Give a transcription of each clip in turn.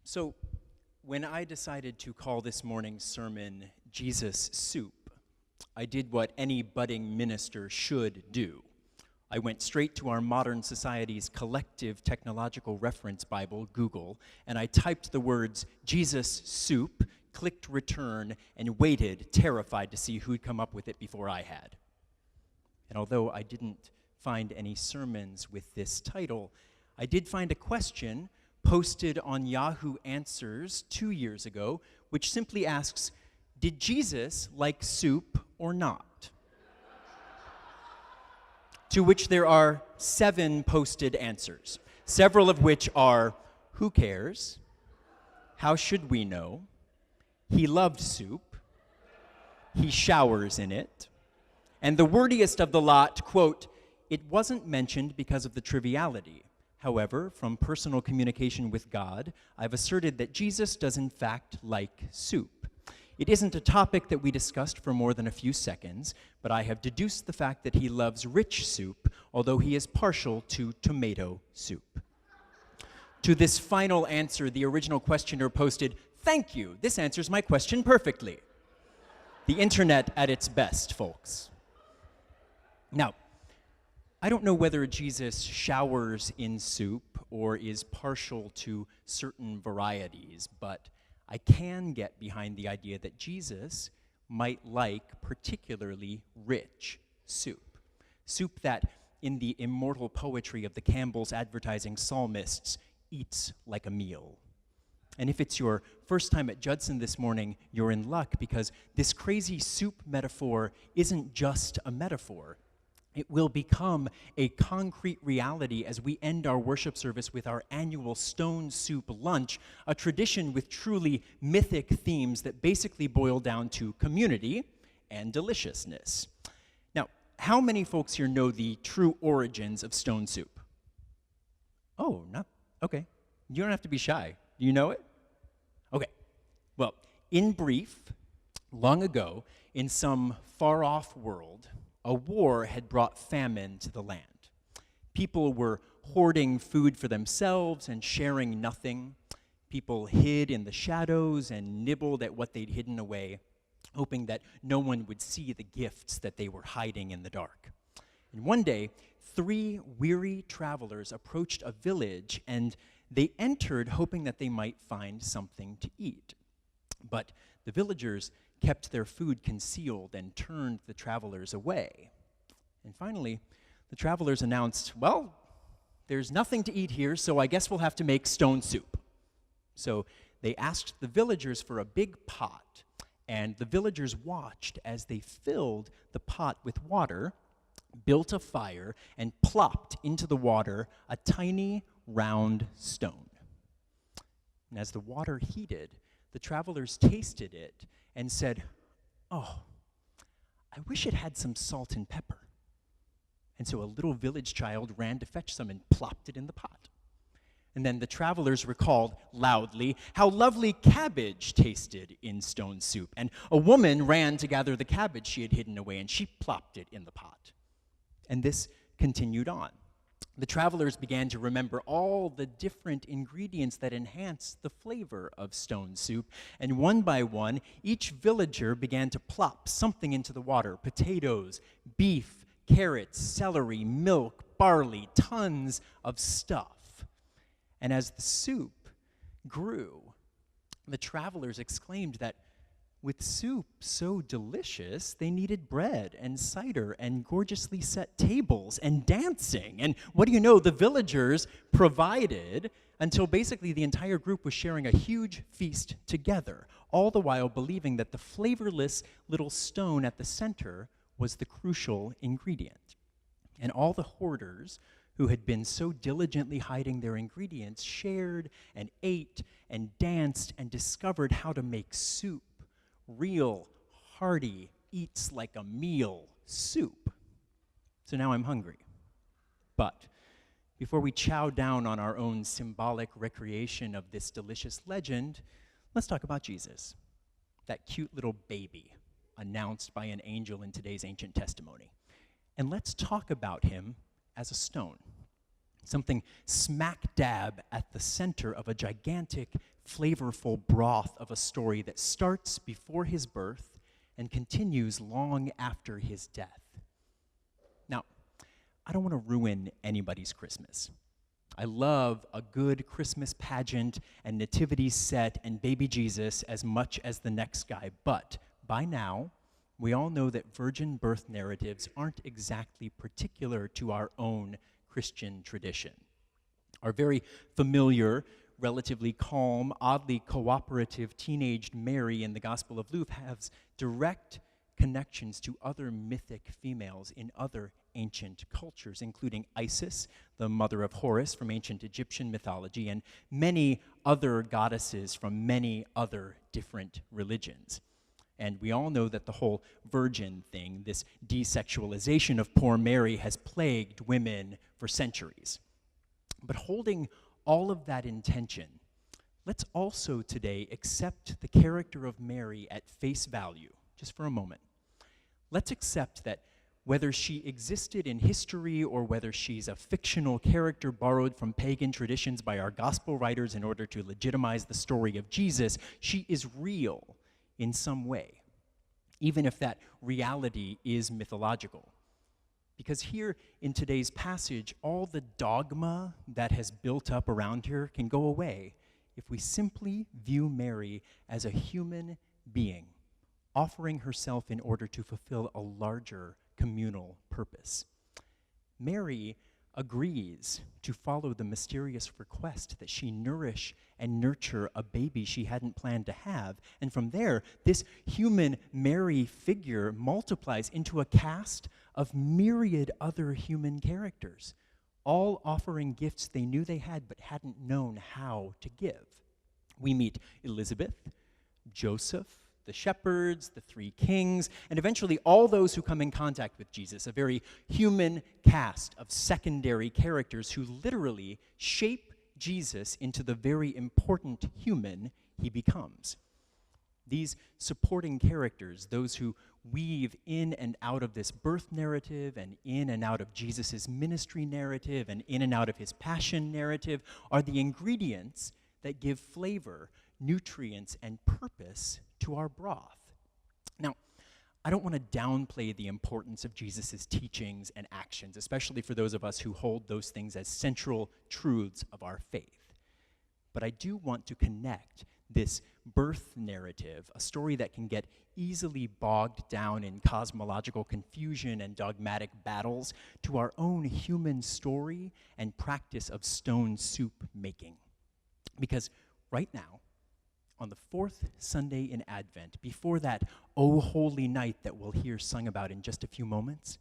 So, when I decided to call this morning's sermon Jesus Soup, I did what any budding minister should do. I went straight to our modern society's collective technological reference Bible, Google, and I typed the words Jesus Soup, clicked return, and waited, terrified to see who'd come up with it before I had. And although I didn't find any sermons with this title, I did find a question posted on Yahoo Answers 2 years ago, which simply asks, did Jesus like soup or not? To which there are 7 posted answers, several of which are, who cares? How should we know? He loved soup. He showers in it. And the wordiest of the lot, quote, it wasn't mentioned because of the triviality. However, from personal communication with God, I've asserted that Jesus does in fact like soup. It isn't a topic that we discussed for more than a few seconds, but I have deduced the fact that he loves rich soup, although he is partial to tomato soup. To this final answer, the original questioner posted, thank you, this answers my question perfectly. The internet at its best, folks. Now, I don't know whether Jesus showers in soup or is partial to certain varieties, but I can get behind the idea that Jesus might like particularly rich soup. Soup that, in the immortal poetry of the Campbell's advertising psalmists, eats like a meal. And if it's your first time at Judson this morning, you're in luck because this crazy soup metaphor isn't just a metaphor. It will become a concrete reality as we end our worship service with our annual stone soup lunch, a tradition with truly mythic themes that basically boil down to community and deliciousness. Now, how many folks here know the true origins of stone soup? Oh, okay. You don't have to be shy. Do you know it? Okay. Well, in brief, long ago, in some far-off world, a war had brought famine to the land. People were hoarding food for themselves and sharing nothing. People hid in the shadows and nibbled at what they'd hidden away, hoping that no one would see the gifts that they were hiding in the dark. And one day, 3 weary travelers approached a village, and they entered hoping that they might find something to eat. But the villagers kept their food concealed and turned the travelers away. And finally, the travelers announced, well, there's nothing to eat here, so I guess we'll have to make stone soup. So they asked the villagers for a big pot, and the villagers watched as they filled the pot with water, built a fire, and plopped into the water a tiny round stone. And as the water heated, the travelers tasted it and said, oh, I wish it had some salt and pepper. And so a little village child ran to fetch some and plopped it in the pot. And then the travelers recalled loudly how lovely cabbage tasted in stone soup. And a woman ran to gather the cabbage she had hidden away, and she plopped it in the pot. And this continued on. The travelers began to remember all the different ingredients that enhanced the flavor of stone soup, and one by one, each villager began to plop something into the water: potatoes, beef, carrots, celery, milk, barley, tons of stuff. And as the soup grew, the travelers exclaimed that with soup so delicious, they needed bread and cider and gorgeously set tables and dancing. And what do you know? The villagers provided until basically the entire group was sharing a huge feast together, all the while believing that the flavorless little stone at the center was the crucial ingredient. And all the hoarders who had been so diligently hiding their ingredients shared and ate and danced and discovered how to make soup. Real, hearty, eats like a meal soup. So now I'm hungry. But before we chow down on our own symbolic recreation of this delicious legend, let's talk about Jesus, that cute little baby announced by an angel in today's ancient testimony. And let's talk about him as a stone. something smack dab at the center of a gigantic, flavorful broth of a story that starts before his birth and continues long after his death. Now, I don't want to ruin anybody's Christmas. I love a good Christmas pageant and nativity set and baby Jesus as much as the next guy, but by now, we all know that virgin birth narratives aren't exactly particular to our own Christian tradition. Our very familiar, relatively calm, oddly cooperative teenaged Mary in the Gospel of Luke has direct connections to other mythic females in other ancient cultures, including Isis, the mother of Horus from ancient Egyptian mythology, and many other goddesses from many other different religions. And we all know that the whole virgin thing, this desexualization of poor Mary, has plagued women for centuries. But holding all of that in tension, let's also today accept the character of Mary at face value, just for a moment. Let's accept that whether she existed in history or whether she's a fictional character borrowed from pagan traditions by our gospel writers in order to legitimize the story of Jesus, she is real in some way, even if that reality is mythological. Because here in today's passage, all the dogma that has built up around her can go away if we simply view Mary as a human being, offering herself in order to fulfill a larger communal purpose. Mary agrees to follow the mysterious request that she nourish and nurture a baby she hadn't planned to have. And from there, this human Mary figure multiplies into a cast of myriad other human characters, all offering gifts they knew they had but hadn't known how to give. We meet Elizabeth, Joseph, the shepherds, the three kings, and eventually all those who come in contact with Jesus, a very human cast of secondary characters who literally shape Jesus into the very important human he becomes. These supporting characters, those who weave in and out of this birth narrative and in and out of Jesus' ministry narrative and in and out of his passion narrative, are the ingredients that give flavor, nutrients, and purpose to our broth. Now, I don't want to downplay the importance of Jesus' teachings and actions, especially for those of us who hold those things as central truths of our faith. But I do want to connect this birth narrative, a story that can get easily bogged down in cosmological confusion and dogmatic battles, to our own human story and practice of stone soup making. Because right now, on the fourth Sunday in Advent, before that O Holy Night that we'll hear sung about in just a few moments,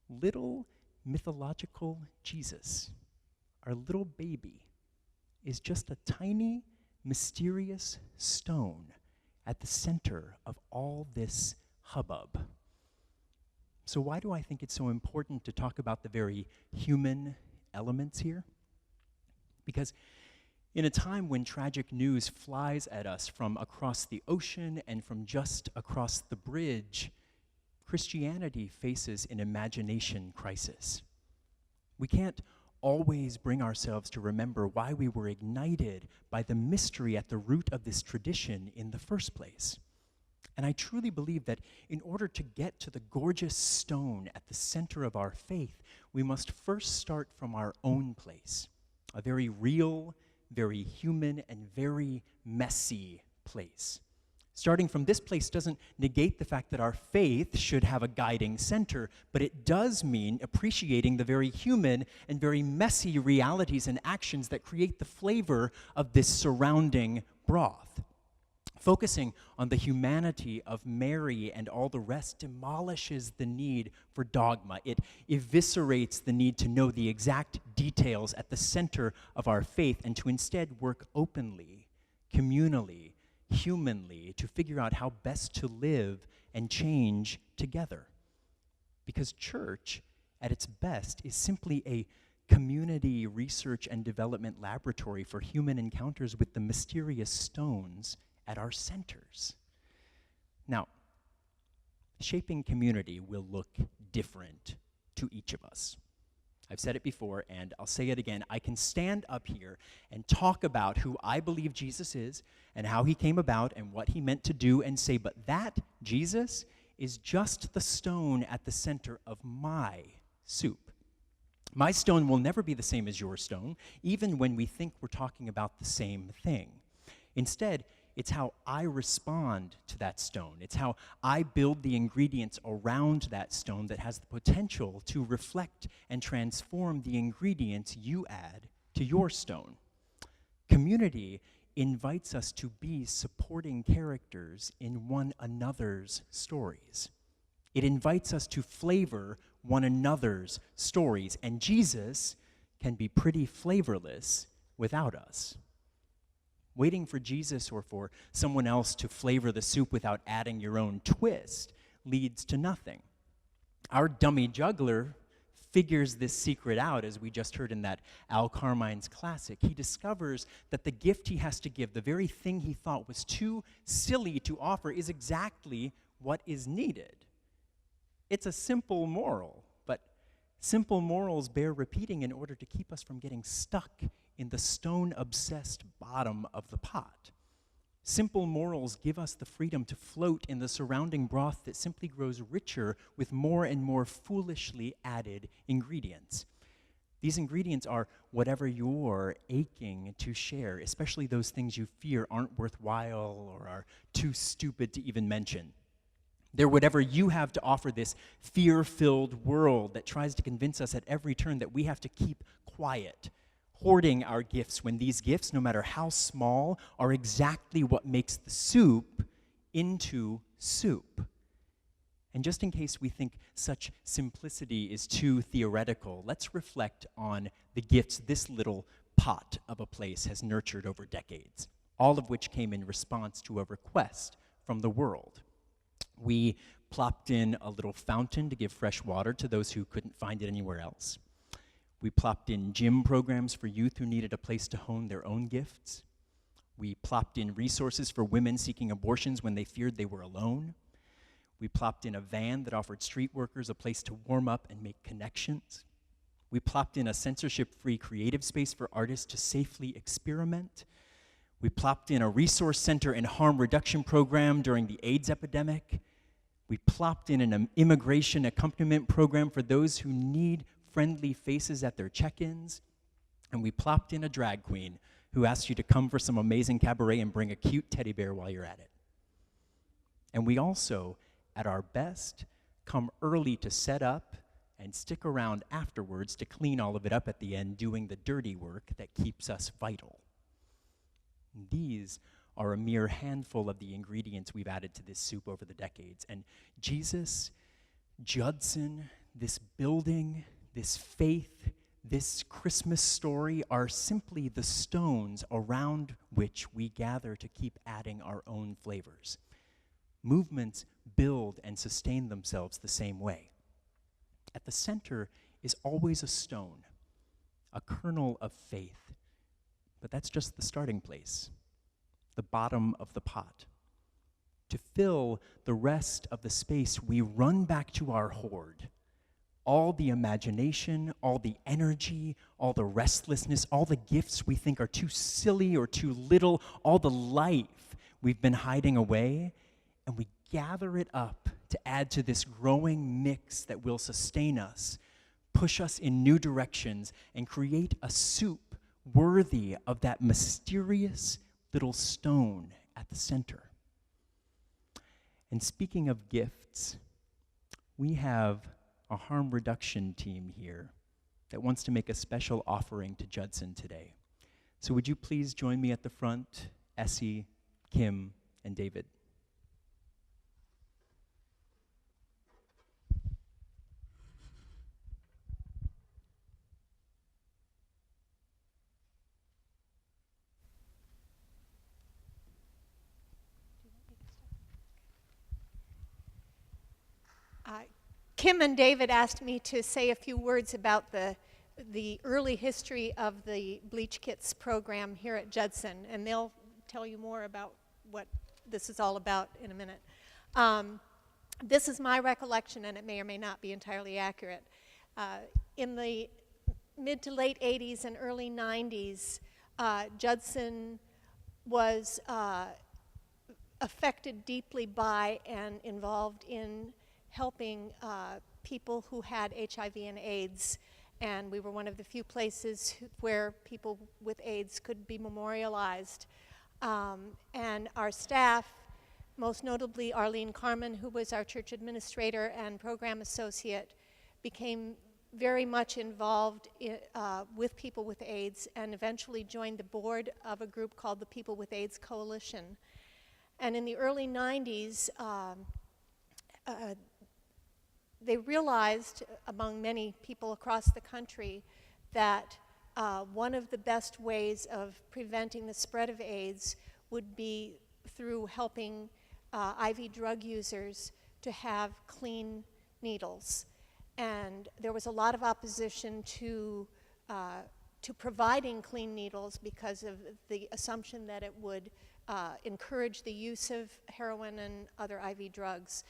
little mythological Jesus, our little baby, is just a tiny, mysterious stone at the center of all this hubbub. So why do I think it's so important to talk about the very human elements here? Because in a time when tragic news flies at us from across the ocean and from just across the bridge, Christianity faces an imagination crisis. We can't always bring ourselves to remember why we were ignited by the mystery at the root of this tradition in the first place. And I truly believe that in order to get to the gorgeous stone at the center of our faith, we must first start from our own place, a very real, very human, and very messy place. Starting from this place doesn't negate the fact that our faith should have a guiding center, but it does mean appreciating the very human and very messy realities and actions that create the flavor of this surrounding broth. Focusing on the humanity of Mary and all the rest demolishes the need for dogma. It eviscerates the need to know the exact details at the center of our faith and to instead work openly, communally, humanly to figure out how best to live and change together. Because church, at its best, is simply a community research and development laboratory for human encounters with the mysterious stones at our centers. Now, shaping community will look different to each of us. I've said it before, and I'll say it again. I can stand up here and talk about who I believe Jesus is and how he came about and what he meant to do and say, but that Jesus is just the stone at the center of my soup. My stone will never be the same as your stone, even when we think we're talking about the same thing. Instead, it's how I respond to that stone. It's how I build the ingredients around that stone that has the potential to reflect and transform the ingredients you add to your stone. Community invites us to be supporting characters in one another's stories. It invites us to flavor one another's stories, and Jesus can be pretty flavorless without us. Waiting for Jesus or for someone else to flavor the soup without adding your own twist leads to nothing. Our dummy juggler figures this secret out, as we just heard in that Al Carmine's classic. He discovers that the gift he has to give, the very thing he thought was too silly to offer, is exactly what is needed. It's a simple moral, but simple morals bear repeating in order to keep us from getting stuck in the stone-obsessed bottom of the pot. Simple morals give us the freedom to float in the surrounding broth that simply grows richer with more and more foolishly added ingredients. These ingredients are whatever you're aching to share, especially those things you fear aren't worthwhile or are too stupid to even mention. They're whatever you have to offer this fear-filled world that tries to convince us at every turn that we have to keep quiet, hoarding our gifts when these gifts, no matter how small, are exactly what makes the soup into soup. And just in case we think such simplicity is too theoretical, let's reflect on the gifts this little pot of a place has nurtured over decades, all of which came in response to a request from the world. We plopped in a little fountain to give fresh water to those who couldn't find it anywhere else. We plopped in gym programs for youth who needed a place to hone their own gifts. We plopped in resources for women seeking abortions when they feared they were alone. We plopped in a van that offered street workers a place to warm up and make connections. We plopped in a censorship-free creative space for artists to safely experiment. We plopped in a resource center and harm reduction program during the AIDS epidemic. We plopped in an immigration accompaniment program for those who need friendly faces at their check-ins. And we plopped in a drag queen who asks you to come for some amazing cabaret and bring a cute teddy bear while you're at it. And we also, at our best, come early to set up and stick around afterwards to clean all of it up at the end, doing the dirty work that keeps us vital. These are a mere handful of the ingredients we've added to this soup over the decades. And Jesus, Judson, this building, this faith, this Christmas story are simply the stones around which we gather to keep adding our own flavors. Movements build and sustain themselves the same way. At the center is always a stone, a kernel of faith. But that's just the starting place, the bottom of the pot. To fill the rest of the space, we run back to our hoard. All the imagination, all the energy, all the restlessness, all the gifts we think are too silly or too little, all the life we've been hiding away, and we gather it up to add to this growing mix that will sustain us, push us in new directions, and create a soup worthy of that mysterious little stone at the center. And speaking of gifts, we have a harm reduction team here that wants to make a special offering to Judson today. So would you please join me at the front, Essie, Kim, and David? Kim and David asked me to say a few words about the early history of the Bleach Kits program here at Judson, and they'll tell you more about what this is all about in a minute. This is my recollection, and it may or may not be entirely accurate. In the mid to late 80s and early 90s, Judson was affected deeply by and involved in helping people who had HIV and AIDS. And we were one of the few places where people with AIDS could be memorialized. And our staff, most notably Arlene Carmen, who was our church administrator and program associate, became very much involved with people with AIDS and eventually joined the board of a group called the People with AIDS Coalition. And in the early 90s, they realized, among many people across the country, that one of the best ways of preventing the spread of AIDS would be through helping IV drug users to have clean needles. And there was a lot of opposition to providing clean needles because of the assumption that it would encourage the use of heroin and other IV drugs.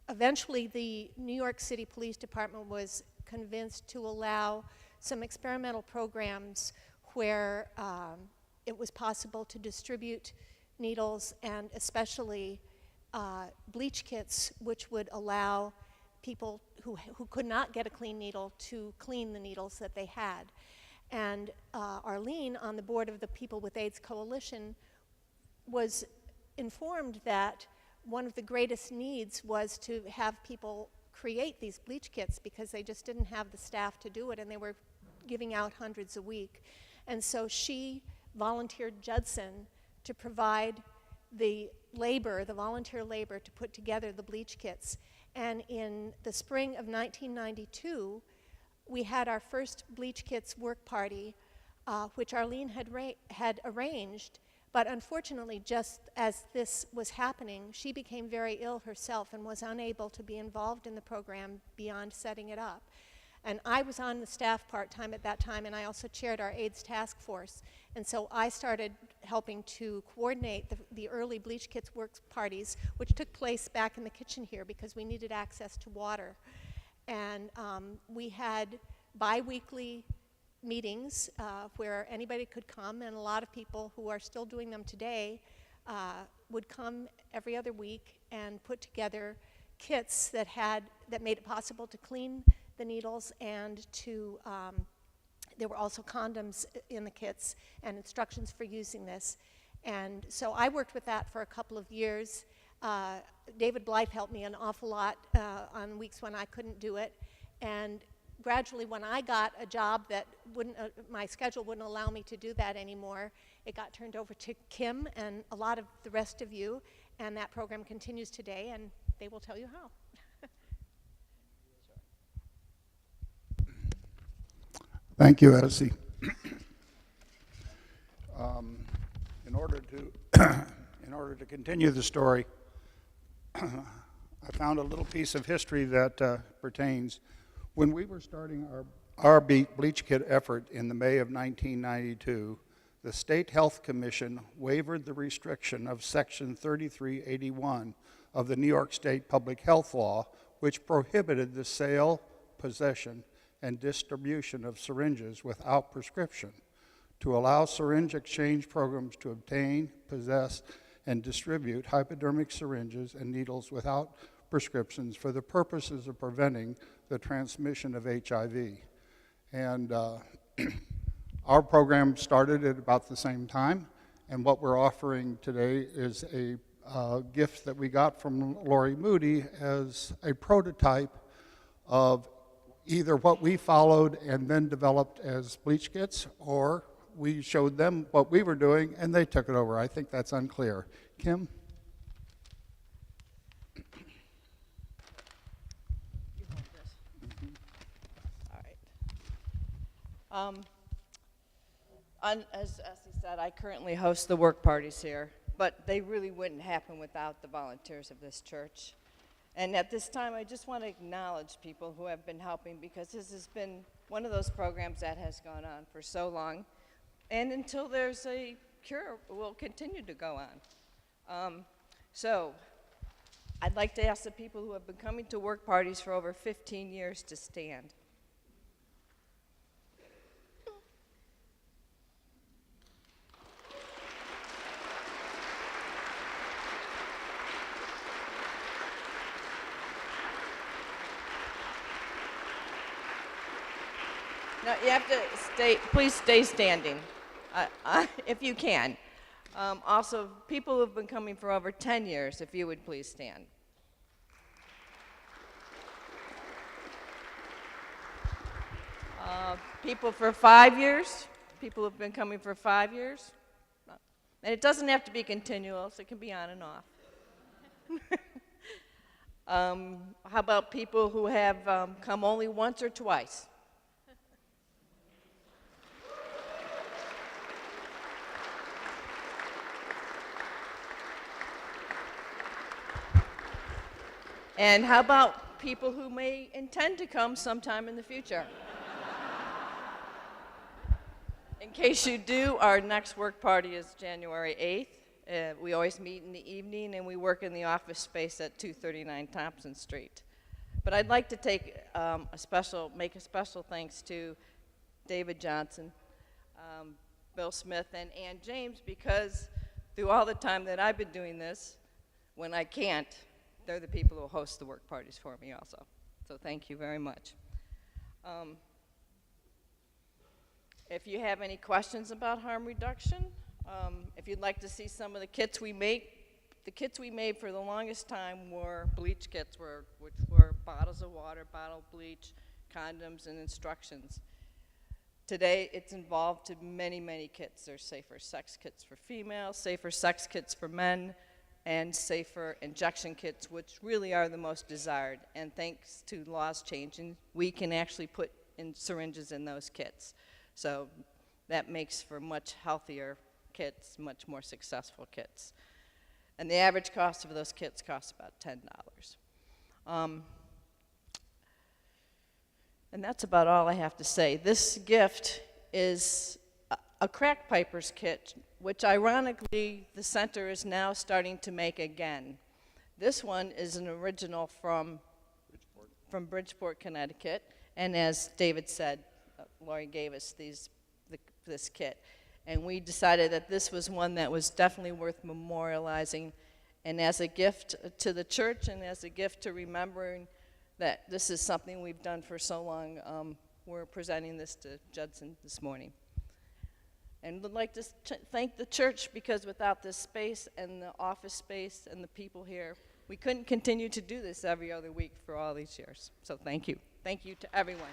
Eventually the New York City Police Department was convinced to allow some experimental programs where it was possible to distribute needles and especially bleach kits, which would allow people who could not get a clean needle to clean the needles that they had. And Arlene, on the board of the People with AIDS Coalition, was informed that one of the greatest needs was to have people create these bleach kits because they just didn't have the staff to do it, and they were giving out hundreds a week. And so she volunteered Judson to provide the labor, the volunteer labor, to put together the bleach kits. And in the spring of 1992, we had our first bleach kits work party, which Arlene had arranged. But unfortunately, just as this was happening, she became very ill herself and was unable to be involved in the program beyond setting it up. And I was on the staff part-time at that time, and I also chaired our AIDS task force. And so I started helping to coordinate the early bleach kits work parties, which took place back in the kitchen here because we needed access to water. And we had bi-weekly meetings where anybody could come, and a lot of people who are still doing them today would come every other week and put together kits that made it possible to clean the needles, and there were also condoms in the kits and instructions for using this. And so I worked with that for a couple of years. David Blythe helped me an awful lot on weeks when I couldn't do it. And gradually, when I got a job that my schedule wouldn't allow me to do that anymore, it got turned over to Kim and a lot of the rest of you, and that program continues today, and they will tell you how. Thank you, Essie. In order to continue the story, I found a little piece of history that pertains. When we were starting our bleach kit effort in the May of 1992, the State Health Commission waived the restriction of Section 3381 of the New York State Public Health Law, which prohibited the sale, possession, and distribution of syringes without prescription, to allow syringe exchange programs to obtain, possess, and distribute hypodermic syringes and needles without prescriptions for the purposes of preventing the transmission of HIV. And our program started at about the same time, and what we're offering today is a gift that we got from Lori Moody as a prototype of either what we followed and then developed as bleach kits, or we showed them what we were doing and they took it over. I think that's unclear. Kim? You hold this. All right. As Essie said, I currently host the work parties here, but they really wouldn't happen without the volunteers of this church. And at this time, I just want to acknowledge people who have been helping, because this has been one of those programs that has gone on for so long. And until there's a cure, it will continue to go on. So I'd like to ask the people who have been coming to work parties for over 15 years to stand. No, you have to stay, please stay standing, if you can. Also, people who have been coming for over 10 years, if you would please stand. People for 5 years, people who have been coming for 5 years. And it doesn't have to be continuous, it can be on and off. How about people who have come only once or twice? And how about people who may intend to come sometime in the future? In case you do, our next work party is January 8th. We always meet in the evening, and we work in the office space at 239 Thompson Street. But I'd like to take make a special thanks to David Johnson, Bill Smith, and Ann James, because through all the time that I've been doing this, when I can't, they're the people who host the work parties for me also. So thank you very much. If you have any questions about harm reduction, if you'd like to see some of the kits we make, the kits we made for the longest time were bleach kits, which were bottles of water, bottle bleach, condoms, and instructions. Today, it's involved to many, many kits. There's safer sex kits for females, safer sex kits for men, and safer injection kits, which really are the most desired. And thanks to laws changing, we can actually put in syringes in those kits. So that makes for much healthier kits, much more successful kits. And the average cost of those kits costs about $10. And that's about all I have to say. This gift is a crack piper's kit, which ironically the center is now starting to make again. This one is an original from Bridgeport, Connecticut, and as David said, Lori gave us this kit. And we decided that this was one that was definitely worth memorializing, and as a gift to the church and as a gift to remembering that this is something we've done for so long, we're presenting this to Judson this morning. And would like to thank the church, because without this space and the office space and the people here, we couldn't continue to do this every other week for all these years. So thank you. Thank you to everyone.